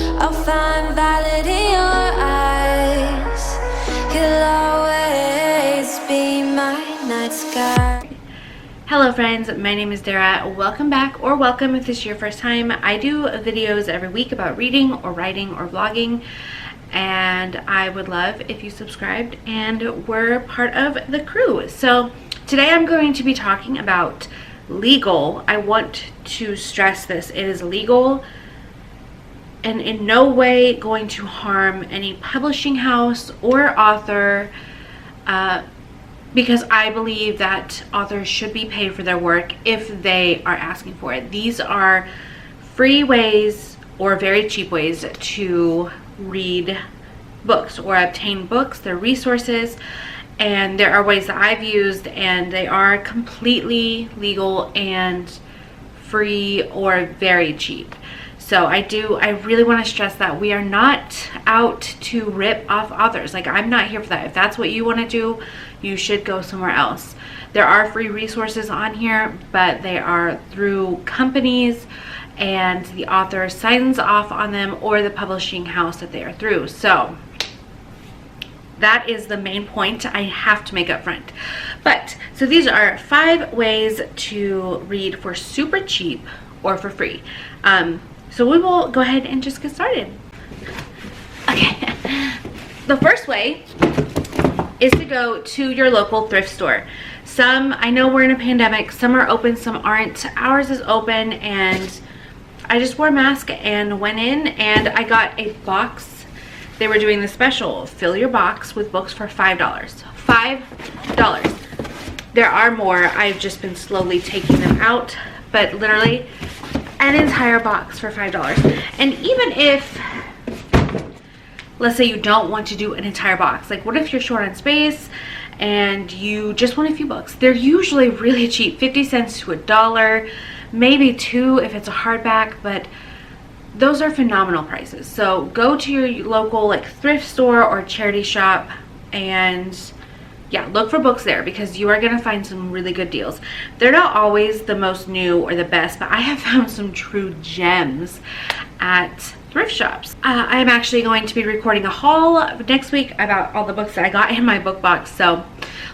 I'll find valid in your eyes. You'll always be my night sky. Hello friends, my name is Dara. Welcome back, or welcome if this is your first time. I do videos every week about reading or writing or vlogging, and I would love if you subscribed and were part of the crew. So today I'm going to be talking about legal. I want to stress this. It is legal and in no way going to harm any publishing house or author, because I believe that authors should be paid for their work if they are asking for it. These are free ways or very cheap ways to read books or obtain books. They're resources, and there are ways that I've used, and they are completely legal and free or very cheap. So I really want to stress that we are not out to rip off authors. Like, I'm not here for that. If that's what you want to do, you should go somewhere else. There are free resources on here, but they are through companies, and the author signs off on them, or the publishing house that they are through. So that is the main point I have to make up front. But so these are 5 ways to read for super cheap or for free. So we will go ahead and just get started. Okay. The first way is to go to your local thrift store. Some, I know we're in a pandemic, some are open, some aren't. Ours is open, and I just wore a mask and went in, and I got a box. They were doing the special, fill your box with books for $5. $5. There are more. I've just been slowly taking them out, but literally an entire box for $5. And even if, let's say you don't want to do an entire box, like what if you're short on space and you just want a few books? They're usually really cheap, 50 cents to $1, maybe $2 if it's a hardback, but those are phenomenal prices. So go to your local like thrift store or charity shop, and yeah, look for books there, because you are going to find some really good deals. They're not always the most new or the best, but I have found some true gems at thrift shops. I'm actually going to be recording a haul next week about all the books that I got in my book box, so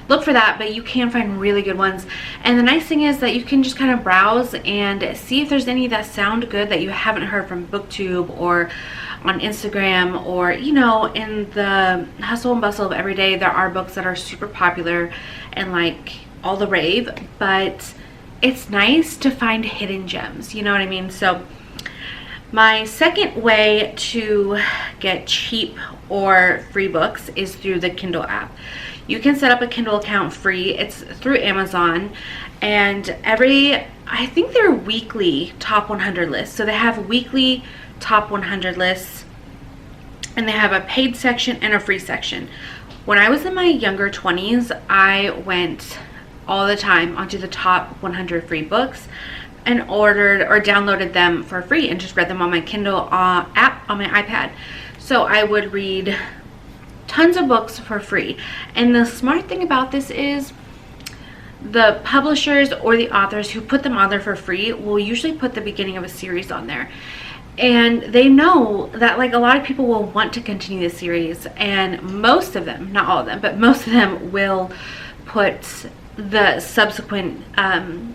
look for that. But you can find really good ones, and the nice thing is that you can just kind of browse and see if there's any that sound good that you haven't heard from BookTube or on Instagram, or you know, in the hustle and bustle of every day, there are books that are super popular and like all the rave, but it's nice to find hidden gems, you know what I mean? So my second way to get cheap or free books is through the Kindle app. You can set up a Kindle account free. It's through Amazon, and I think they're weekly top 100 lists. So they have weekly top 100 lists, and they have a paid section and a free section. When I was in my younger 20s, I went all the time onto the top 100 free books and ordered or downloaded them for free and just read them on my Kindle app on my iPad. So I would read tons of books for free. And the smart thing about this is the publishers or the authors who put them on there for free will usually put the beginning of a series on there. And they know that like a lot of people will want to continue the series, and most of them, not all of them, but most of them will put the subsequent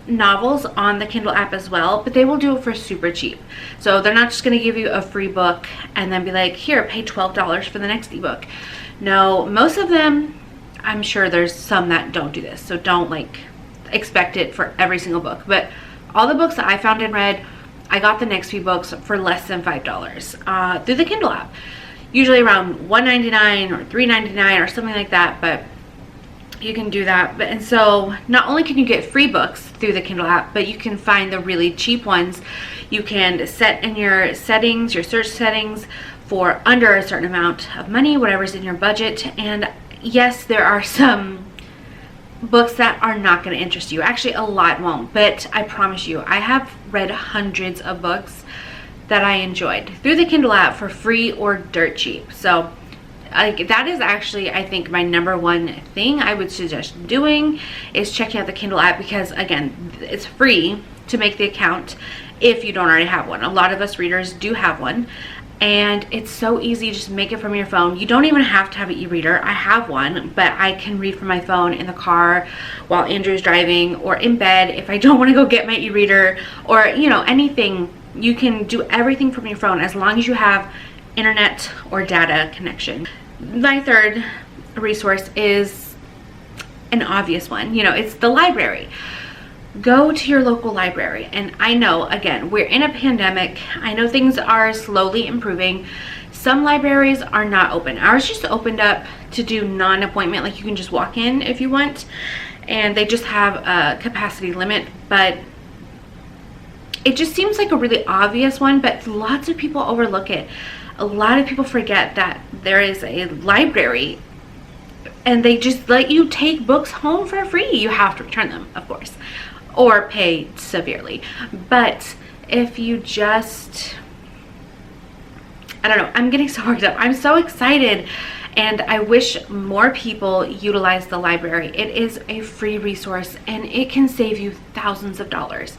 novels on the Kindle app as well, but they will do it for super cheap. So they're not just going to give you a free book and then be like, here, pay $12 for the next ebook. No, most of them, I'm sure there's some that don't do this, so don't like expect it for every single book. But all the books that I found and read, I got the next few books for less than $5 through the Kindle app, usually around $1.99 or $3.99 or something like that, but you can do that. And so not only can you get free books through the Kindle app, but you can find the really cheap ones. You can set in your settings, your search settings, for under a certain amount of money, whatever's in your budget. And yes, there are some books that are not going to interest you. Actually, a lot won't, but I promise you, I have read hundreds of books that I enjoyed through the Kindle app for free or dirt cheap. So that is actually, I think, my #1 thing I would suggest doing is checking out the Kindle app, because again, it's free to make the account if you don't already have one. A lot of us readers do have one, and it's so easy. Just make it from your phone. You don't even have to have an e-reader. I have one, but I can read from my phone in the car while Andrew's driving, or in bed if I don't want to go get my e-reader, or you know, anything. You can do everything from your phone as long as you have internet or data connection. My third resource is an obvious one. You know, it's the library. Go to your local library. And I know, again, we're in a pandemic. I know things are slowly improving. Some libraries are not open. Ours just opened up to do non-appointment, like you can just walk in if you want, and they just have a capacity limit. But it just seems like a really obvious one, but lots of people overlook it. A lot of people forget that there is a library, and they just let you take books home for free. You have to return them, of course, or pay severely. But if you just, I don't know, I'm getting so worked up. I'm so excited, and I wish more people utilize the library. It is a free resource, and it can save you thousands of dollars.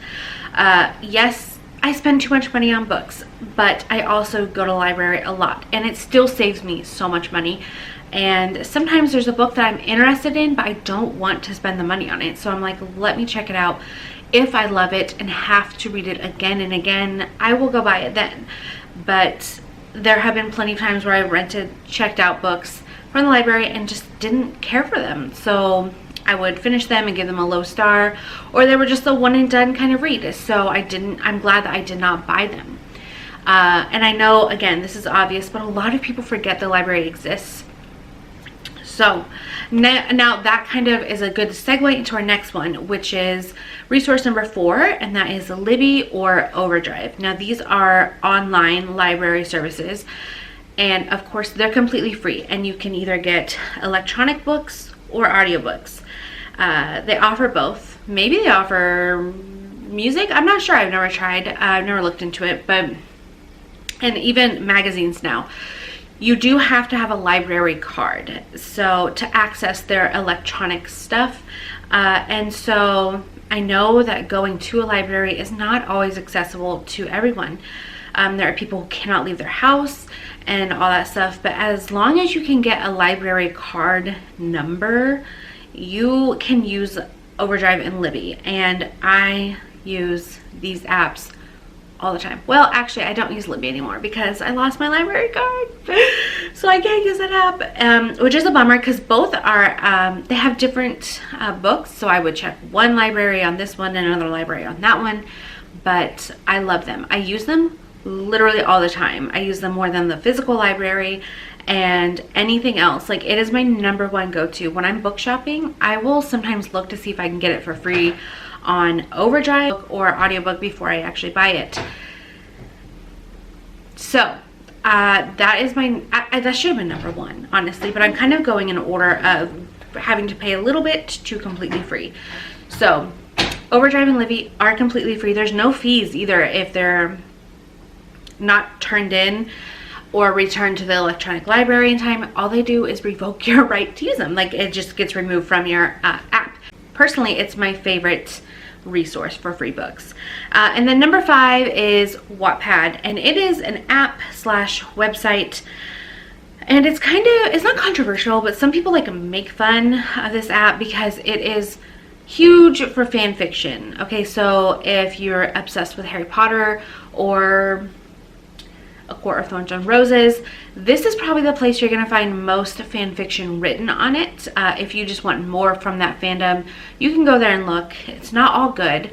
Yes, I spend too much money on books, but I also go to the library a lot, and it still saves me so much money. And sometimes there's a book that I'm interested in, but I don't want to spend the money on it. So I'm like, let me check it out. If I love it and have to read it again and again, I will go buy it then. But there have been plenty of times where I checked out books from the library and just didn't care for them. So I would finish them and give them a low star, or they were just a one and done kind of read. So I'm glad that I did not buy them. And I know, again, this is obvious, but a lot of people forget the library exists. So now that kind of is a good segue into our next one, which is resource number 4, and that is Libby or Overdrive. Now these are online library services, and of course they're completely free, and you can either get electronic books or audiobooks. They offer both. Maybe they offer music. I'm not sure. I've never tried. I've never looked into it, and even magazines now. You do have to have a library card, so to access their electronic stuff. And so I know that going to a library is not always accessible to everyone. There are people who cannot leave their house and all that stuff, but as long as you can get a library card number, you can use Overdrive and Libby. And I use these apps all the time. Well, actually, I don't use Libby anymore because I lost my library card, so I can't use that app, which is a bummer because both are they have different books. So I would check one library on this one and another library on that one, but I love them. I use them literally all the time. I use them more than the physical library and anything else. Like, it is my number one go-to when I'm book shopping. I will sometimes look to see if I can get it for free on Overdrive or audiobook before I actually buy it. So that is that should have been number 1, honestly, but I'm kind of going in order of having to pay a little bit to completely free. So Overdrive and Libby are completely free. There's no fees either if they're not turned in or returned to the electronic library in time. All they do is revoke your right to use them. Like, it just gets removed from your app. Personally, it's my favorite resource for free books. And then number 5 is Wattpad, and it is an app slash website, and it's not controversial, but some people like make fun of this app because it is huge for fan fiction. Okay, so if you're obsessed with Harry Potter or A Court of Thorns and Roses, this is probably the place you're going to find most fan fiction written on it. If you just want more from that fandom, you can go there and look. It's not all good,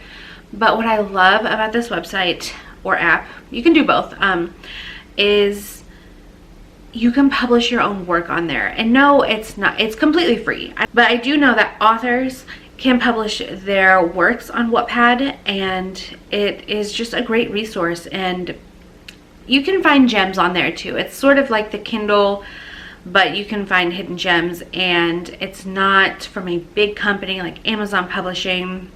but what I love about this website or app, you can do both, is you can publish your own work on there. And no, it's completely free, but I do know that authors can publish their works on Wattpad, and it is just a great resource. And you can find gems on there too. It's sort of like the Kindle, but you can find hidden gems, and it's not from a big company like Amazon Publishing.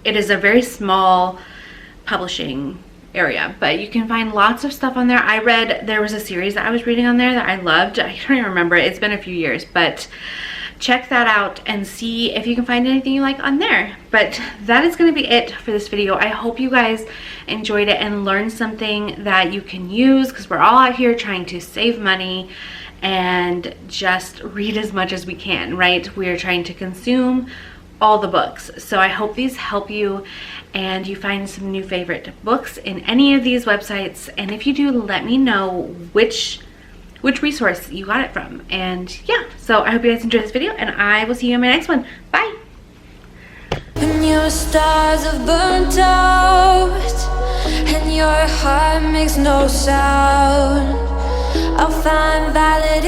It is a very small publishing area, but you can find lots of stuff on there. There was a series that I was reading on there that I loved. I don't even remember it. It's been a few years, but check that out and see if you can find anything you like on there. But that is going to be it for this video. I hope you guys enjoyed it and learned something that you can use, because we're all out here trying to save money and just read as much as we can, right? We are trying to consume all the books. So I hope these help you and you find some new favorite books in any of these websites. And if you do, let me know which resource you got it from. And yeah, so I hope you guys enjoyed this video, and I will see you in my next one. Bye. When your stars have burnt out and your heart makes no sound, I'll find validity.